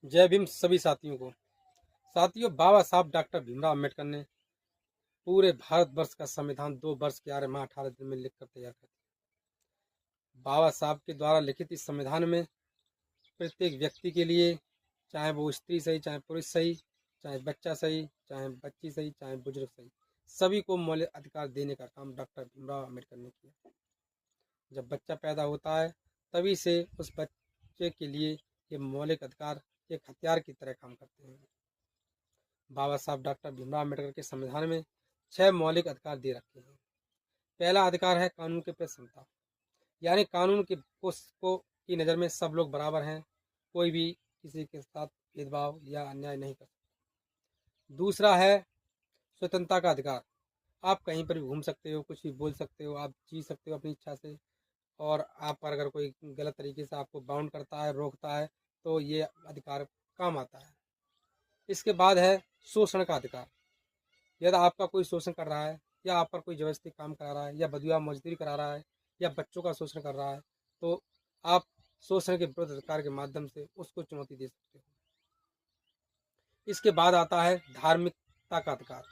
जय भीम सभी साथियों को। साथियों, बाबा साहब डॉक्टर भीमराव अम्बेडकर ने पूरे भारतवर्ष का संविधान 2 वर्ष 11 माह 18 दिन में लिखकर तैयार कर दिया। बाबा साहब के द्वारा लिखित इस संविधान में प्रत्येक व्यक्ति के लिए, चाहे वो स्त्री सही, चाहे पुरुष सही, चाहे बच्चा सही, चाहे बच्ची सही, चाहे बुजुर्ग सही, सभी को मौलिक अधिकार देने का काम डॉक्टर भीमराव अम्बेडकर ने किया। जब बच्चा पैदा होता है तभी से उस बच्चे के लिए ये मौलिक अधिकार एक हथियार की तरह काम करते हैं। बाबा साहब डॉक्टर भीमराव अम्बेडकर के संविधान में 6 मौलिक अधिकार दे रखे हैं। पहला अधिकार है कानून के प्रति समता, यानी कानून की नज़र में सब लोग बराबर हैं, कोई भी किसी के साथ भेदभाव या अन्याय नहीं कर सकता। दूसरा है स्वतंत्रता का अधिकार, आप कहीं पर भी घूम सकते हो, कुछ भी बोल सकते हो, आप जी सकते हो अपनी इच्छा से, और आप पर अगर कोई गलत तरीके से आपको बाउंड करता है, रोकता है, तो ये अधिकार काम आता है। इसके बाद है शोषण का अधिकार, यदि आपका कोई शोषण कर रहा है, या आप पर कोई जबरदस्ती काम करा रहा है, या बदुआ मजदूरी करा रहा है, या बच्चों का शोषण कर रहा है, तो आप शोषण के विरुद्ध अधिकार के माध्यम से उसको चुनौती दे सकते हो। इसके बाद आता है धार्मिकता का अधिकार,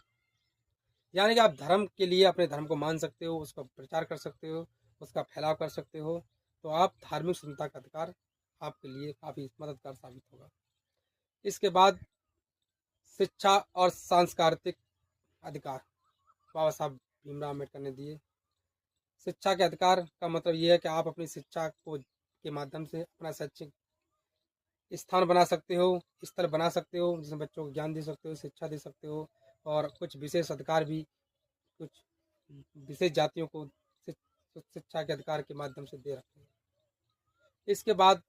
यानी कि आप धर्म के लिए अपने धर्म को मान सकते हो, उसका प्रचार कर सकते हो, उसका फैलाव कर सकते हो, तो आप धार्मिक स्वतंत्रता का अधिकार आपके लिए काफ़ी मददगार साबित होगा। इसके बाद शिक्षा और सांस्कृतिक अधिकार बाबा साहब भीमराव अम्बेडकर ने दिए। शिक्षा के अधिकार का मतलब ये है कि आप अपनी शिक्षा को के माध्यम से अपना शैक्षिक स्थान बना सकते हो, स्तर बना सकते हो, जिसमें बच्चों को ज्ञान दे सकते हो, शिक्षा दे सकते हो, और कुछ विशेष अधिकार भी कुछ विशेष जातियों को शिक्षा के अधिकार के माध्यम से दे रखे हैं। इसके बाद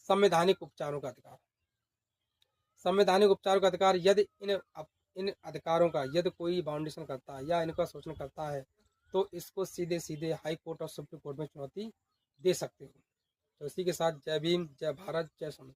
संवैधानिक उपचारों का अधिकार। संवैधानिक उपचारों का अधिकार, यदि इन अधिकारों का यदि कोई बाउंडेशन करता है या इनका शोषण करता है, तो इसको सीधे सीधे हाई कोर्ट और सुप्रीम कोर्ट में चुनौती दे सकते हो। तो इसी के साथ जय भीम, जय भारत, जय संविधान।